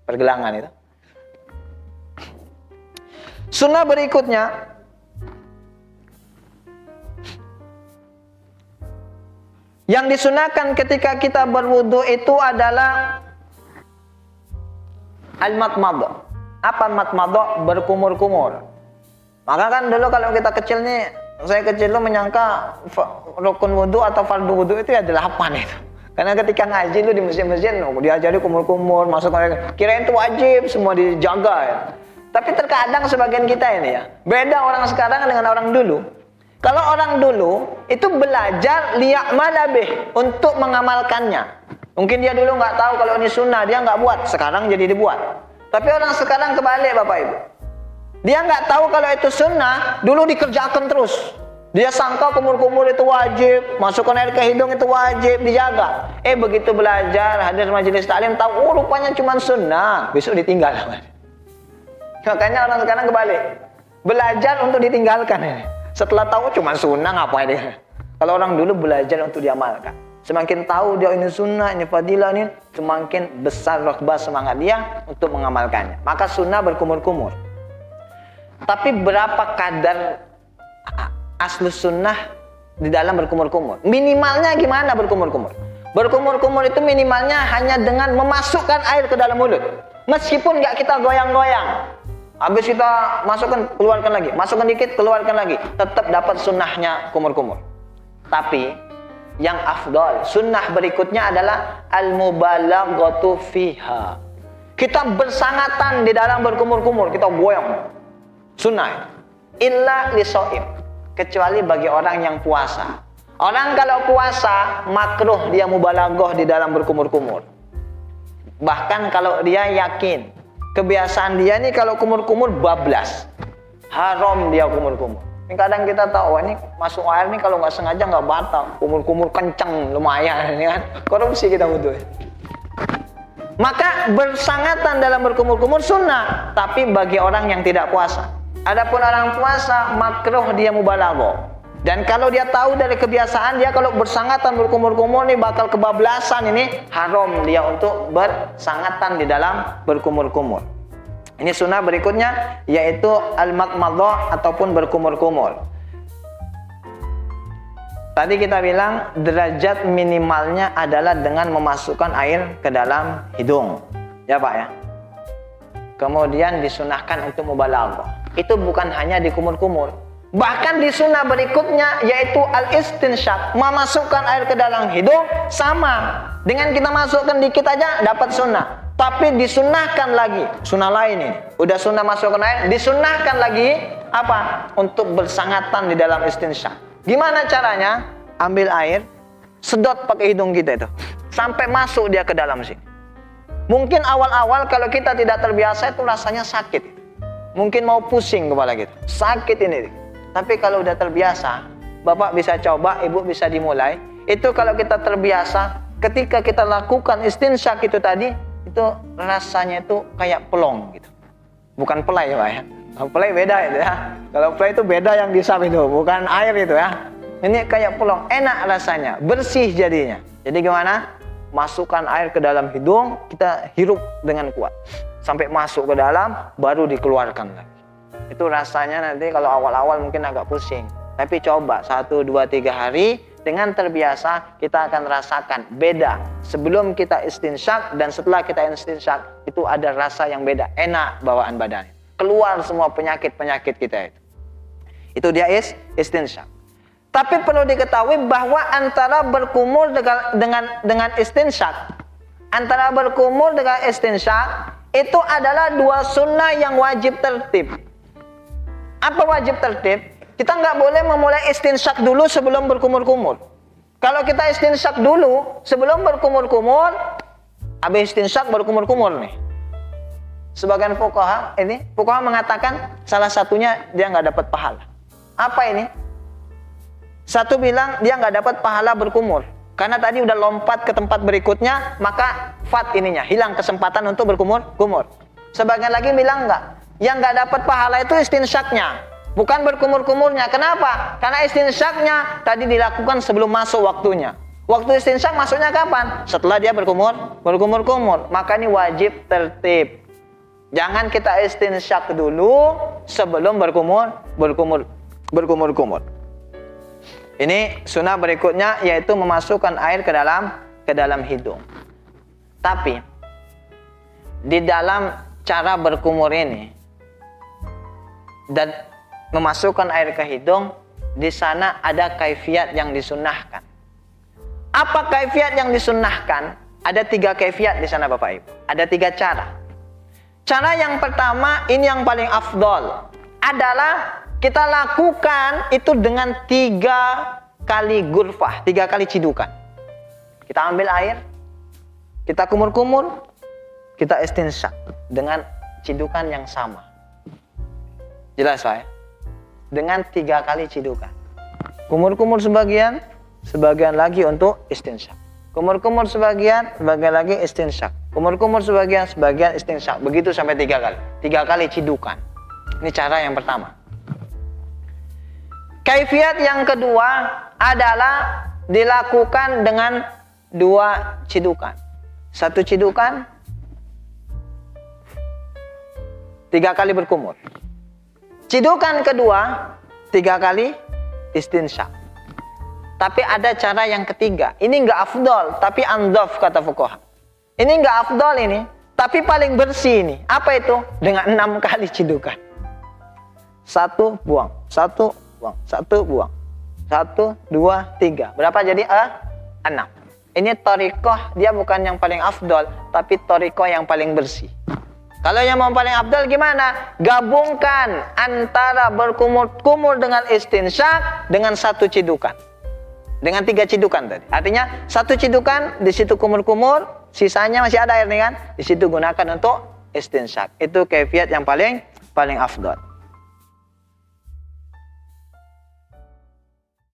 pergelangan itu. Sunnah berikutnya, yang disunahkan ketika kita berwudu itu adalah al-matmadah. Apa matmadah? Berkumur-kumur. Maka kan dulu kalau kita kecil nih, saya kecil dulu menyangka rukun wudu atau fardu wudu itu ya 8 itu. Karena ketika ngaji lu di masjid-masjid diajari kumur-kumur, masuk kirain itu wajib, semua dijaga ya. Tapi terkadang sebagian kita ini ya, beda orang sekarang dengan orang dulu. Kalau orang dulu itu belajar liya'mala bih, untuk mengamalkannya. Mungkin dia dulu nggak tahu kalau ini sunnah, dia nggak buat, sekarang jadi dibuat. Tapi orang sekarang kebalik Bapak Ibu. Dia nggak tahu kalau itu sunnah, dulu dikerjakan terus. Dia sangka kumur-kumur itu wajib, masukkan air ke hidung itu wajib, dijaga. Begitu belajar, hadir majelis taklim, tahu rupanya cuma sunnah, besok ditinggal. Makanya orang sekarang kebalik. Belajar untuk ditinggalkan ini. Setelah tahu cuma sunnah, ngapain dia? Kalau orang dulu belajar untuk diamalkan. Semakin tahu dia ini sunnah, ini fadilah, ini semakin besar raghbah semangat dia untuk mengamalkannya. Maka sunnah berkumur-kumur. Tapi berapa kadar aslu sunnah di dalam berkumur-kumur? Minimalnya gimana berkumur-kumur? Berkumur-kumur itu minimalnya hanya dengan memasukkan air ke dalam mulut. Meskipun nggak kita goyang-goyang. Habis kita masukkan, keluarkan lagi. Masukkan dikit, keluarkan lagi. Tetap dapat sunnahnya kumur-kumur. Tapi yang afdal, sunnah berikutnya adalah al-mubalaghatu fiha. Kita bersangatan di dalam berkumur-kumur, kita goyang. Sunnah. Illa lishaim, kecuali bagi orang yang puasa. Orang kalau puasa makruh dia mubalaghah di dalam berkumur-kumur. Bahkan kalau dia yakin kebiasaan dia nih kalau kumur-kumur bablas, haram dia kumur-kumur. Ini kadang kita tahu ini masuk air nih kalau nggak sengaja nggak batal, kumur-kumur kenceng lumayan ini kan, korupsi kita butuh. Maka bersangatan dalam berkumur-kumur sunnah, tapi bagi orang yang tidak puasa. Adapun orang puasa makruh dia mubalaghah. Dan kalau dia tahu dari kebiasaan dia kalau bersangatan berkumur-kumur nih bakal kebablasan, ini haram dia untuk bersangatan di dalam berkumur-kumur. Ini sunnah berikutnya yaitu al-matmadah ataupun berkumur-kumur. Tadi kita bilang derajat minimalnya adalah dengan memasukkan air ke dalam hidung. Ya Pak ya. Kemudian disunahkan untuk mubalaghah. Itu bukan hanya di kumur-kumur. Bahkan di sunnah berikutnya yaitu al-istinsyaq, memasukkan air ke dalam hidung sama dengan kita masukkan dikit aja dapat sunnah. Tapi disunahkan lagi, sunnah lain ini. Udah sunnah masukkan air, disunahkan lagi apa? Untuk bersangatan di dalam istinsyaq. Gimana caranya? Ambil air, sedot pakai hidung kita itu, sampai masuk dia ke dalam sini. Mungkin awal-awal kalau kita tidak terbiasa itu rasanya sakit. Mungkin mau pusing kepala kita, sakit ini. Tapi kalau udah terbiasa, Bapak bisa coba, Ibu bisa dimulai. Itu kalau kita terbiasa, ketika kita lakukan istinsyaq itu tadi, itu rasanya itu kayak pelong gitu. Bukan pelai Pak ya. Pelai beda itu ya. Kalau pelai itu beda yang disap itu, bukan air itu ya. Ini kayak pelong, enak rasanya, bersih jadinya. Jadi gimana? Masukkan air ke dalam hidung, kita hirup dengan kuat. Sampai masuk ke dalam, baru dikeluarkan lagi. Itu rasanya nanti kalau awal-awal mungkin agak pusing. Tapi coba 1, 2, 3 hari dengan terbiasa kita akan rasakan beda. Sebelum kita istinsyaq dan setelah kita istinsyaq itu ada rasa yang beda. Enak bawaan badannya. Keluar semua penyakit-penyakit kita itu. Itu dia istinsyaq. Tapi perlu diketahui bahwa antara berkumur dengan istinsyaq, antara berkumur dengan istinsyaq itu adalah dua sunnah yang wajib tertib. Apa wajib tertib? Kita nggak boleh memulai istinsyaq dulu sebelum berkumur-kumur. Kalau kita istinsyaq dulu sebelum berkumur-kumur, habis istinsyaq berkumur-kumur nih. Sebagian fuqaha mengatakan salah satunya dia nggak dapat pahala. Apa ini? Satu bilang dia nggak dapat pahala berkumur karena tadi udah lompat ke tempat berikutnya, maka hilang kesempatan untuk berkumur-kumur. Sebagian lagi bilang enggak. Yang nggak dapat pahala itu istinsyaqnya, bukan berkumur-kumurnya. Kenapa? Karena istinsyaqnya tadi dilakukan sebelum masuk waktunya. Waktu istinsyak masuknya kapan? Setelah dia berkumur-kumur. Maka ini wajib tertib. Jangan kita istinsyak dulu sebelum berkumur-kumur. Ini sunnah berikutnya yaitu memasukkan air ke dalam hidung. Tapi di dalam cara berkumur ini dan memasukkan air ke hidung, di sana ada kaifiat yang disunnahkan. Apa kaifiat yang disunnahkan? Ada 3 kaifiat di sana Bapak Ibu. Ada 3 cara. Cara yang pertama, ini yang paling afdol, adalah kita lakukan itu dengan 3 kali gurfah, 3 kali cidukan. Kita ambil air, kita kumur-kumur, kita istinsyak dengan cidukan yang sama. Jelas Pak ya? Dengan 3 kali cidukan. Kumur-kumur sebagian lagi untuk istinsyak. Kumur-kumur sebagian lagi istinsyak. Kumur-kumur sebagian istinsyak. Begitu sampai 3 kali. 3 kali cidukan. Ini cara yang pertama. Kaifiat yang kedua adalah dilakukan dengan 2 cidukan. 1 cidukan, 3 kali berkumur. Cidukan kedua, 3 kali istinsyak. Tapi ada cara yang ketiga. Ini enggak afdol, tapi andhaf kata fuqaha. Ini enggak afdol ini, tapi paling bersih ini. Apa itu? Dengan 6 kali cidukan. 1 buang, 1 buang, 1 buang. 1, 2, 3. Berapa jadi? 6. Ini thariqah, dia bukan yang paling afdol, tapi thariqah yang paling bersih. Kalau yang mau paling afdal gimana? Gabungkan antara berkumur-kumur dengan istinsyak dengan 1 cidukan. Dengan 3 cidukan tadi. Artinya 1 cidukan, di situ kumur-kumur, sisanya masih ada air nih kan? Di situ gunakan untuk istinsyak. Itu kaifiat yang paling afdal.